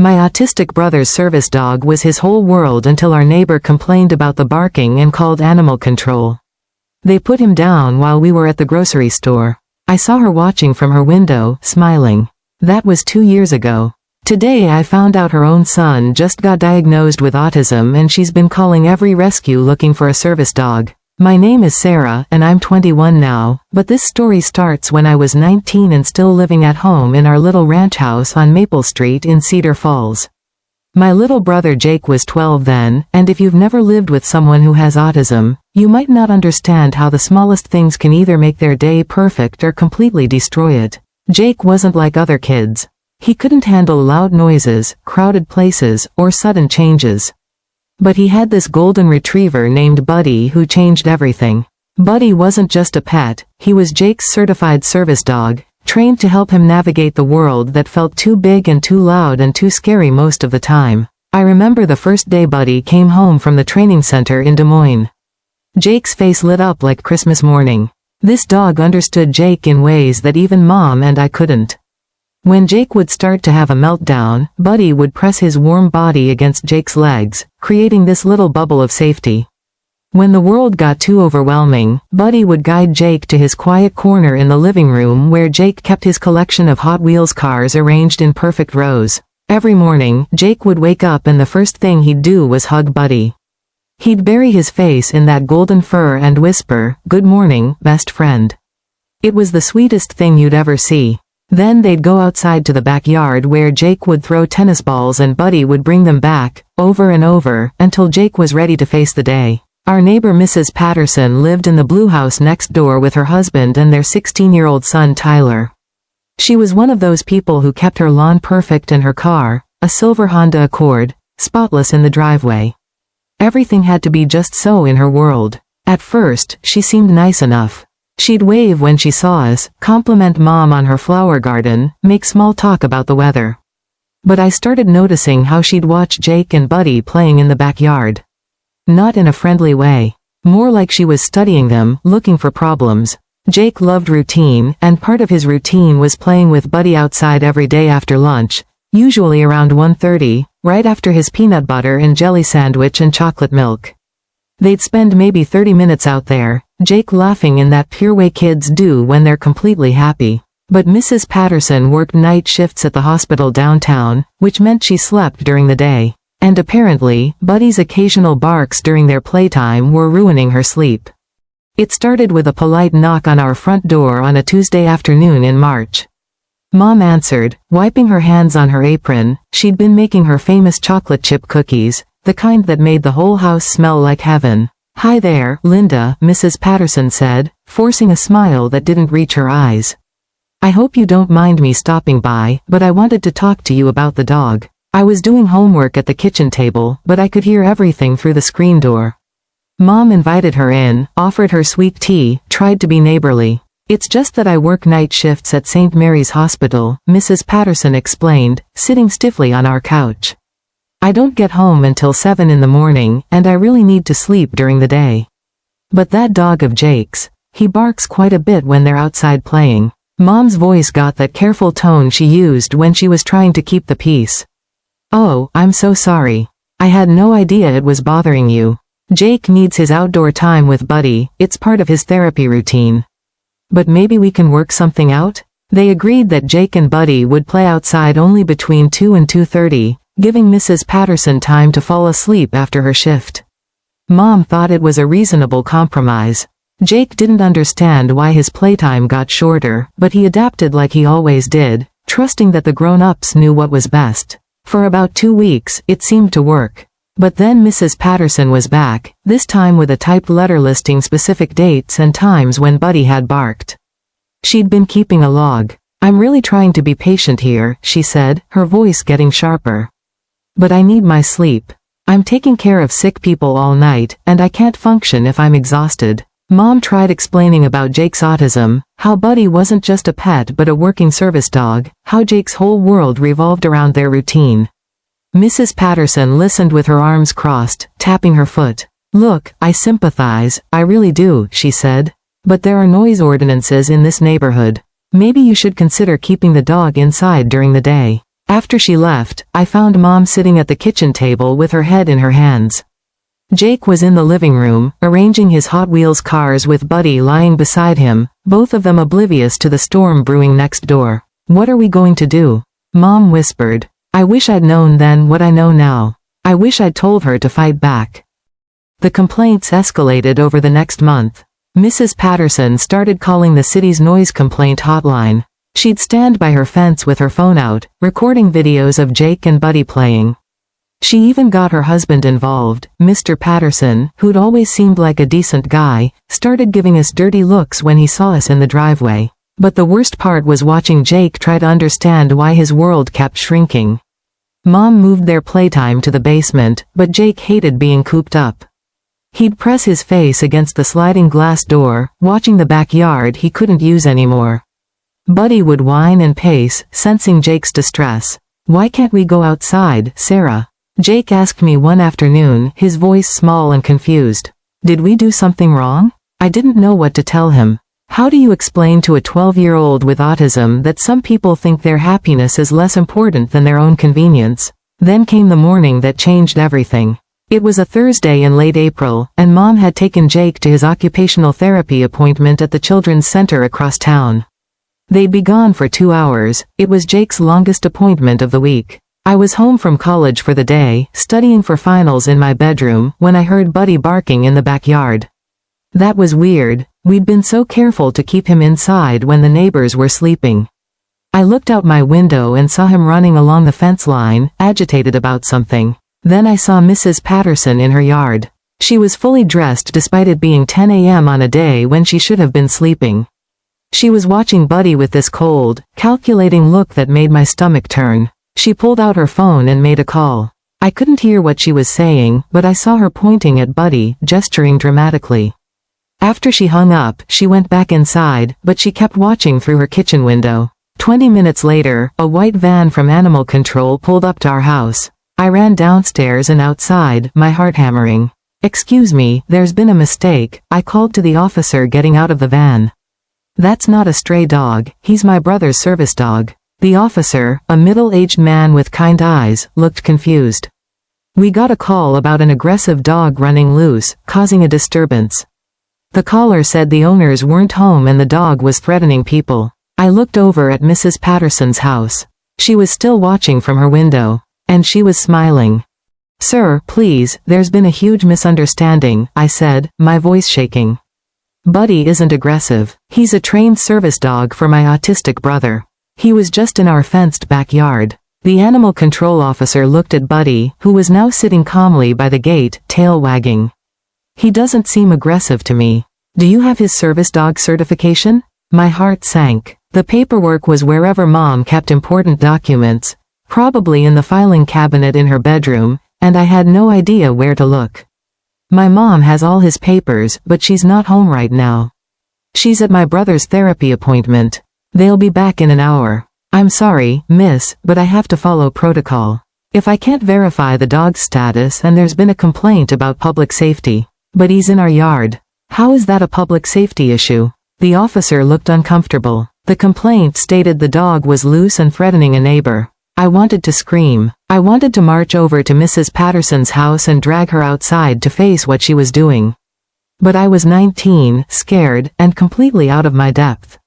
My autistic brother's service dog was his whole world until our neighbor complained about the barking and called animal control. They put him down while we were at the grocery store. I saw her watching from her window, smiling. That was 2 years ago. Today I found out her own son just got diagnosed with autism and she's been calling every rescue looking for a service dog. My name is Sarah and I'm 21 now, but this story starts when I was 19 and still living at home in our little ranch house on Maple Street in Cedar Falls. My little brother Jake was 12 then, and if you've never lived with someone who has autism, you might not understand how the smallest things can either make their day perfect or completely destroy it. Jake wasn't like other kids. He couldn't handle loud noises, crowded places, or sudden changes. But he had this golden retriever named Buddy who changed everything. Buddy wasn't just a pet, he was Jake's certified service dog, trained to help him navigate the world that felt too big and too loud and too scary most of the time. I remember the first day Buddy came home from the training center in Des Moines. Jake's face lit up like Christmas morning. This dog understood Jake in ways that even Mom and I couldn't. When Jake would start to have a meltdown, Buddy would press his warm body against Jake's legs, creating this little bubble of safety. When the world got too overwhelming, Buddy would guide Jake to his quiet corner in the living room where Jake kept his collection of Hot Wheels cars arranged in perfect rows. Every morning, Jake would wake up and the first thing he'd do was hug Buddy. He'd bury his face in that golden fur and whisper, "Good morning, best friend." It was the sweetest thing you'd ever see. Then they'd go outside to the backyard where Jake would throw tennis balls and Buddy would bring them back, over and over, until Jake was ready to face the day. Our neighbor Mrs. Patterson lived in the blue house next door with her husband and their 16-year-old son Tyler. She was one of those people who kept her lawn perfect and her car, a silver Honda Accord, spotless in the driveway. Everything had to be just so in her world. At first, she seemed nice enough. She'd wave when she saw us, compliment Mom on her flower garden, make small talk about the weather. But I started noticing how she'd watch Jake and Buddy playing in the backyard. Not in a friendly way. More like she was studying them, looking for problems. Jake loved routine, and part of his routine was playing with Buddy outside every day after lunch, usually around 1:30, right after his peanut butter and jelly sandwich and chocolate milk. They'd spend maybe 30 minutes out there, Jake laughing in that pure way kids do when they're completely happy. But Mrs. Patterson worked night shifts at the hospital downtown, which meant she slept during the day. And apparently, Buddy's occasional barks during their playtime were ruining her sleep. It started with a polite knock on our front door on a Tuesday afternoon in March. Mom answered, wiping her hands on her apron. She'd been making her famous chocolate chip cookies, the kind that made the whole house smell like heaven. "Hi there, Linda," Mrs. Patterson said, forcing a smile that didn't reach her eyes. "I hope you don't mind me stopping by, but I wanted to talk to you about the dog." I was doing homework at the kitchen table, but I could hear everything through the screen door. Mom invited her in, offered her sweet tea, tried to be neighborly. "It's just that I work night shifts at St. Mary's Hospital," Mrs. Patterson explained, sitting stiffly on our couch. "I don't get home until 7 in the morning, and I really need to sleep during the day. But that dog of Jake's, he barks quite a bit when they're outside playing." Mom's voice got that careful tone she used when she was trying to keep the peace. "Oh, I'm so sorry. I had no idea it was bothering you. Jake needs his outdoor time with Buddy, it's part of his therapy routine. But maybe we can work something out?" They agreed that Jake and Buddy would play outside only between 2 and 2:30, giving Mrs. Patterson time to fall asleep after her shift. Mom thought it was a reasonable compromise. Jake didn't understand why his playtime got shorter, but he adapted like he always did, trusting that the grown-ups knew what was best. For about 2 weeks, it seemed to work. But then Mrs. Patterson was back, this time with a typed letter listing specific dates and times when Buddy had barked. She'd been keeping a log. "I'm really trying to be patient here," she said, her voice getting sharper. "But I need my sleep. I'm taking care of sick people all night, and I can't function if I'm exhausted." Mom tried explaining about Jake's autism, how Buddy wasn't just a pet but a working service dog, how Jake's whole world revolved around their routine. Mrs. Patterson listened with her arms crossed, tapping her foot. "Look, I sympathize, I really do," she said. "But there are noise ordinances in this neighborhood. Maybe you should consider keeping the dog inside during the day." After she left, I found Mom sitting at the kitchen table with her head in her hands. Jake was in the living room, arranging his Hot Wheels cars with Buddy lying beside him, both of them oblivious to the storm brewing next door. "What are we going to do?" Mom whispered. I wish I'd known then what I know now. I wish I'd told her to fight back. The complaints escalated over the next month. Mrs. Patterson started calling the city's noise complaint hotline. She'd stand by her fence with her phone out, recording videos of Jake and Buddy playing. She even got her husband involved. Mr. Patterson, who'd always seemed like a decent guy, started giving us dirty looks when he saw us in the driveway. But the worst part was watching Jake try to understand why his world kept shrinking. Mom moved their playtime to the basement, but Jake hated being cooped up. He'd press his face against the sliding glass door, watching the backyard he couldn't use anymore. Buddy would whine and pace, sensing Jake's distress. "Why can't we go outside, Sarah?" Jake asked me one afternoon, his voice small and confused. Did we do something wrong? I didn't know what to tell him. How do you explain to a 12-year-old with autism that some people think their happiness is less important than their own convenience? Then came the morning that changed everything. It was a Thursday in late April, and Mom had taken Jake to his occupational therapy appointment at the Children's Center across town. They'd be gone for 2 hours. It was Jake's longest appointment of the week. I was home from college for the day, studying for finals in my bedroom, when I heard Buddy barking in the backyard. That was weird. We'd been so careful to keep him inside when the neighbors were sleeping. I looked out my window and saw him running along the fence line, agitated about something. Then I saw Mrs. Patterson in her yard. She was fully dressed despite it being 10 a.m. on a day when she should have been sleeping. She was watching Buddy with this cold, calculating look that made my stomach turn. She pulled out her phone and made a call. I couldn't hear what she was saying, but I saw her pointing at Buddy, gesturing dramatically. After she hung up, she went back inside, but she kept watching through her kitchen window. 20 minutes later, a white van from animal control pulled up to our house. I ran downstairs and outside, my heart hammering. "Excuse me, there's been a mistake," I called to the officer getting out of the van. "That's not a stray dog, he's my brother's service dog." The officer, a middle-aged man with kind eyes, looked confused. "We got a call about an aggressive dog running loose, causing a disturbance. The caller said the owners weren't home and the dog was threatening people." I looked over at Mrs. Patterson's house. She was still watching from her window. And she was smiling. "Sir, please, there's been a huge misunderstanding," I said, my voice shaking. "Buddy isn't aggressive. He's a trained service dog for my autistic brother. He was just in our fenced backyard." The animal control officer looked at Buddy, who was now sitting calmly by the gate, tail wagging. "He doesn't seem aggressive to me. Do you have his service dog certification?" My heart sank. The paperwork was wherever Mom kept important documents, probably in the filing cabinet in her bedroom, and I had no idea where to look. "My mom has all his papers, but she's not home right now. She's at my brother's therapy appointment. They'll be back in an hour." "I'm sorry, miss, but I have to follow protocol. If I can't verify the dog's status and there's been a complaint about public safety." "But he's in our yard." "How is that a public safety issue?" The officer looked uncomfortable. The complaint stated the dog was loose and threatening a neighbor. I wanted to scream. I wanted to march over to Mrs. Patterson's house and drag her outside to face what she was doing. But I was 19, scared, and completely out of my depth.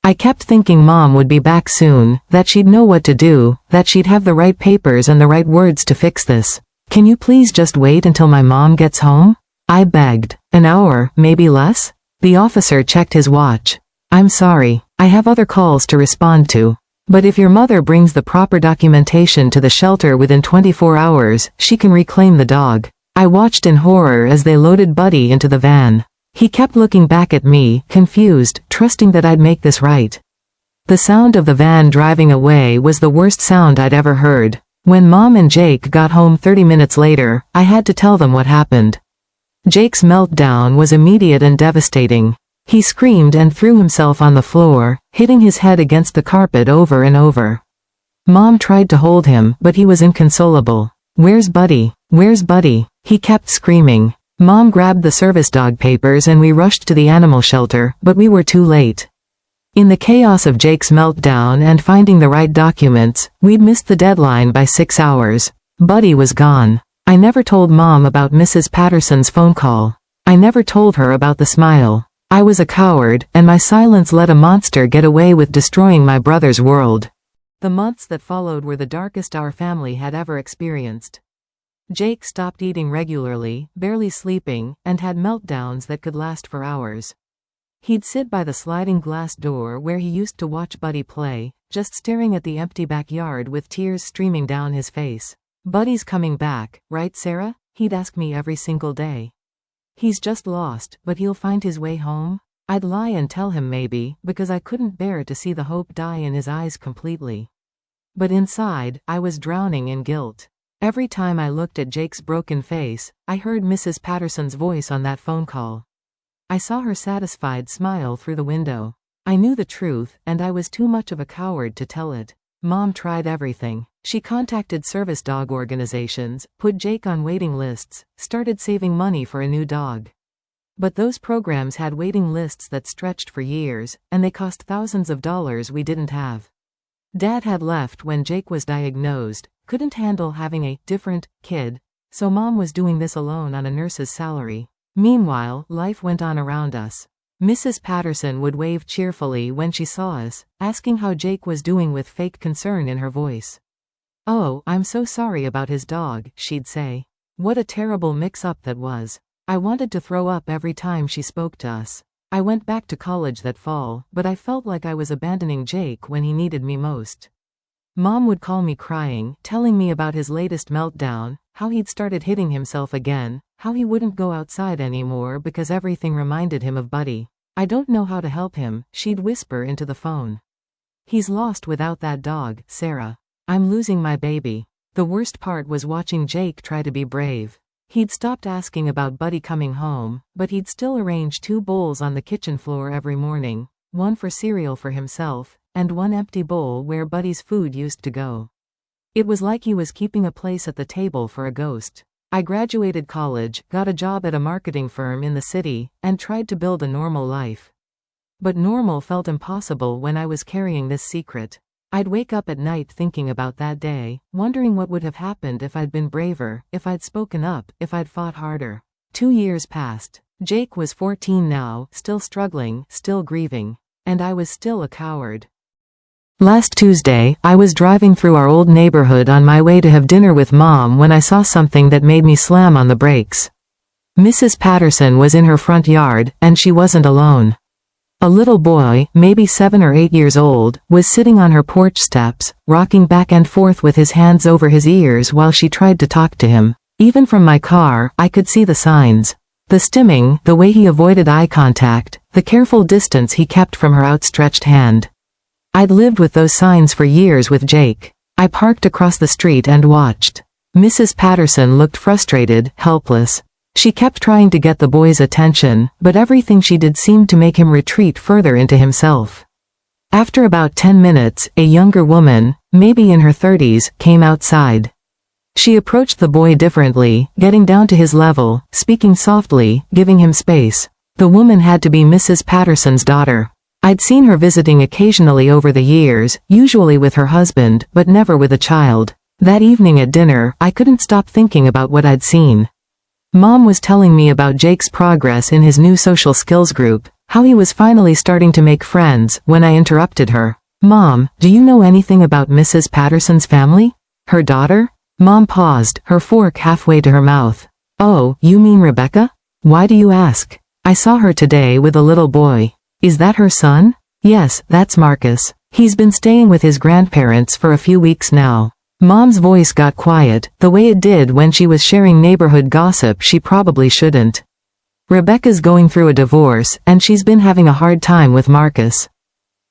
I kept thinking Mom would be back soon, that she'd know what to do, that she'd have the right papers and the right words to fix this. "Can you please just wait until my mom gets home?" I begged. "An hour, maybe less?" The officer checked his watch. "I'm sorry, I have other calls to respond to. But if your mother brings the proper documentation to the shelter within 24 hours, she can reclaim the dog." I watched in horror as they loaded Buddy into the van. He kept looking back at me, confused, trusting that I'd make this right. The sound of the van driving away was the worst sound I'd ever heard. When Mom and Jake got home 30 minutes later, I had to tell them what happened. Jake's meltdown was immediate and devastating. He screamed and threw himself on the floor, hitting his head against the carpet over and over. Mom tried to hold him, but he was inconsolable. "Where's Buddy? Where's Buddy?" He kept screaming. Mom grabbed the service dog papers and we rushed to the animal shelter, but we were too late. In the chaos of Jake's meltdown and finding the right documents, we'd missed the deadline by 6 hours. Buddy was gone. I never told Mom about Mrs. Patterson's phone call. I never told her about the smile. I was a coward, and my silence let a monster get away with destroying my brother's world. The months that followed were the darkest our family had ever experienced. Jake stopped eating regularly, barely sleeping, and had meltdowns that could last for hours. He'd sit by the sliding glass door where he used to watch Buddy play, just staring at the empty backyard with tears streaming down his face. "Buddy's coming back, right, Sarah?" he'd ask me every single day. "He's just lost, but he'll find his way home." I'd lie and tell him maybe, because I couldn't bear to see the hope die in his eyes completely. But inside, I was drowning in guilt. Every time I looked at Jake's broken face, I heard Mrs. Patterson's voice on that phone call. I saw her satisfied smile through the window. I knew the truth, and I was too much of a coward to tell it. Mom tried everything. She contacted service dog organizations, put Jake on waiting lists, started saving money for a new dog. But those programs had waiting lists that stretched for years, and they cost thousands of dollars we didn't have. Dad had left when Jake was diagnosed, couldn't handle having a different kid, so Mom was doing this alone on a nurse's salary. Meanwhile, life went on around us. Mrs. Patterson would wave cheerfully when she saw us, asking how Jake was doing with fake concern in her voice. "Oh, I'm so sorry about his dog," she'd say. What a terrible mix-up that was. I wanted to throw up every time she spoke to us. I went back to college that fall, but I felt like I was abandoning Jake when he needed me most. Mom would call me crying, telling me about his latest meltdown, how he'd started hitting himself again, how he wouldn't go outside anymore because everything reminded him of Buddy. "I don't know how to help him," she'd whisper into the phone. "He's lost without that dog, Sarah. I'm losing my baby." The worst part was watching Jake try to be brave. He'd stopped asking about Buddy coming home, but he'd still arrange 2 bowls on the kitchen floor every morning, one for cereal for himself, and one empty bowl where Buddy's food used to go. It was like he was keeping a place at the table for a ghost. I graduated college, got a job at a marketing firm in the city, and tried to build a normal life. But normal felt impossible when I was carrying this secret. I'd wake up at night thinking about that day, wondering what would have happened if I'd been braver, if I'd spoken up, if I'd fought harder. 2 years passed. Jake was 14 now, still struggling, still grieving. And I was still a coward. Last Tuesday, I was driving through our old neighborhood on my way to have dinner with Mom when I saw something that made me slam on the brakes. Mrs. Patterson was in her front yard, and she wasn't alone. A little boy, maybe 7 or 8 years old, was sitting on her porch steps, rocking back and forth with his hands over his ears while she tried to talk to him. Even from my car, I could see the signs. The stimming, the way he avoided eye contact, the careful distance he kept from her outstretched hand. I'd lived with those signs for years with Jake. I parked across the street and watched. Mrs. Patterson looked frustrated, helpless. She kept trying to get the boy's attention, but everything she did seemed to make him retreat further into himself. After about 10 minutes, a younger woman, maybe in her 30s, came outside. She approached the boy differently, getting down to his level, speaking softly, giving him space. The woman had to be Mrs. Patterson's daughter. I'd seen her visiting occasionally over the years, usually with her husband, but never with a child. That evening at dinner, I couldn't stop thinking about what I'd seen. Mom was telling me about Jake's progress in his new social skills group, how he was finally starting to make friends, when I interrupted her. "Mom, do you know anything about Mrs. Patterson's family? Her daughter?" Mom paused, her fork halfway to her mouth. "Oh, you mean Rebecca? Why do you ask? I saw her today with a little boy. Is that her son?" "Yes, that's Marcus. He's been staying with his grandparents for a few weeks now." Mom's voice got quiet, the way it did when she was sharing neighborhood gossip she probably shouldn't. "Rebecca's going through a divorce, and she's been having a hard time with Marcus.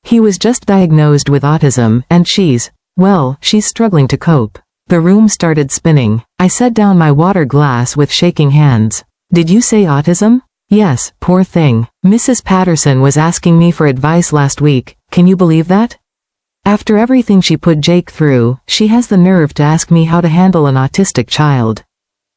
He was just diagnosed with autism, and she's struggling to cope." The room started spinning. I set down my water glass with shaking hands. "Did you say autism?" "Yes, poor thing. Mrs. Patterson was asking me for advice last week. Can you believe that? After everything she put Jake through, she has the nerve to ask me how to handle an autistic child."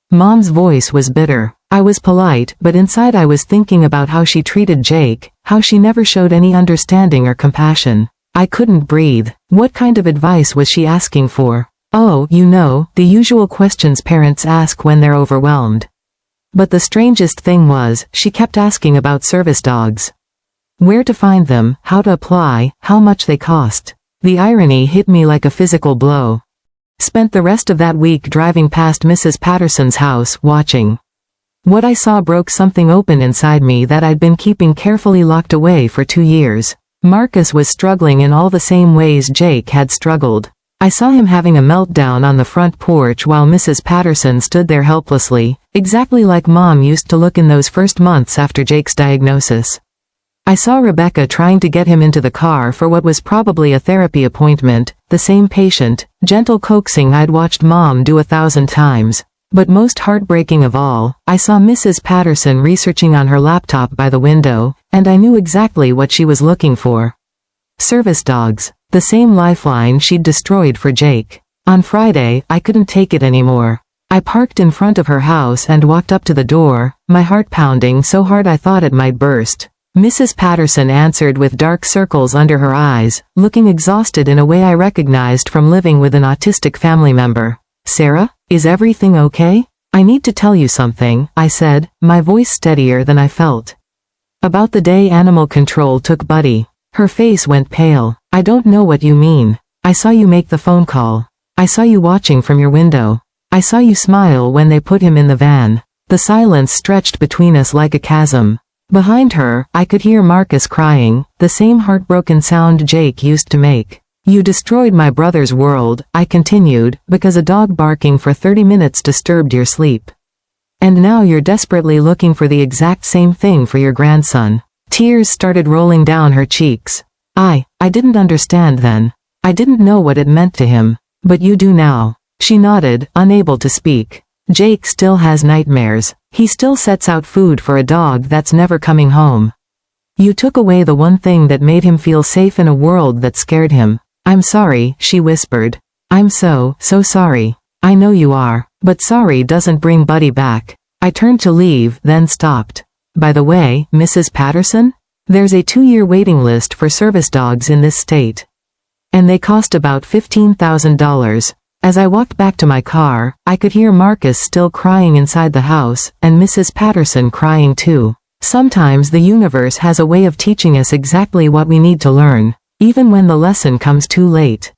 Mom's voice was bitter. I was polite, but inside I was thinking about how she treated Jake, how she never showed any understanding or compassion. I couldn't breathe. What kind of advice was she asking for? Oh, you know, the usual questions parents ask when they're overwhelmed. But the strangest thing was, she kept asking about service dogs. Where to find them, how to apply, how much they cost. The irony hit me like a physical blow. Spent the rest of that week driving past Mrs. Patterson's house, watching. What I saw broke something open inside me that I'd been keeping carefully locked away for 2 years. Marcus was struggling in all the same ways Jake had struggled. I saw him having a meltdown on the front porch while Mrs. Patterson stood there helplessly, exactly like Mom used to look in those first months after Jake's diagnosis. I saw Rebecca trying to get him into the car for what was probably a therapy appointment, the same patient, gentle coaxing I'd watched Mom do 1,000 times. But most heartbreaking of all, I saw Mrs. Patterson researching on her laptop by the window, and I knew exactly what she was looking for. Service dogs. The same lifeline she'd destroyed for Jake. On Friday, I couldn't take it anymore. I parked in front of her house and walked up to the door, my heart pounding so hard I thought it might burst. Mrs. Patterson answered with dark circles under her eyes, looking exhausted in a way I recognized from living with an autistic family member. "Sarah, is everything okay? I need to tell you something," I said, my voice steadier than I felt. "About the day animal control took Buddy." Her face went pale. "I don't know what you mean. I saw you make the phone call. I saw you watching from your window. I saw you smile when they put him in the van." The silence stretched between us like a chasm. Behind her, I could hear Marcus crying, the same heartbroken sound Jake used to make. "You destroyed my brother's world," I continued, "because a dog barking for 30 minutes disturbed your sleep. And now you're desperately looking for the exact same thing for your grandson." Tears started rolling down her cheeks. I didn't understand then. I didn't know what it meant to him. "But you do now." She nodded, unable to speak. "Jake still has nightmares. He still sets out food for a dog that's never coming home. You took away the one thing that made him feel safe in a world that scared him." "I'm sorry," she whispered. "I'm so sorry." "I know you are. But sorry doesn't bring Buddy back." I turned to leave, then stopped. "By the way, Mrs. Patterson? There's a 2-year waiting list for service dogs in this state. And they cost about $15,000. As I walked back to my car, I could hear Marcus still crying inside the house, and Mrs. Patterson crying too. Sometimes the universe has a way of teaching us exactly what we need to learn, even when the lesson comes too late.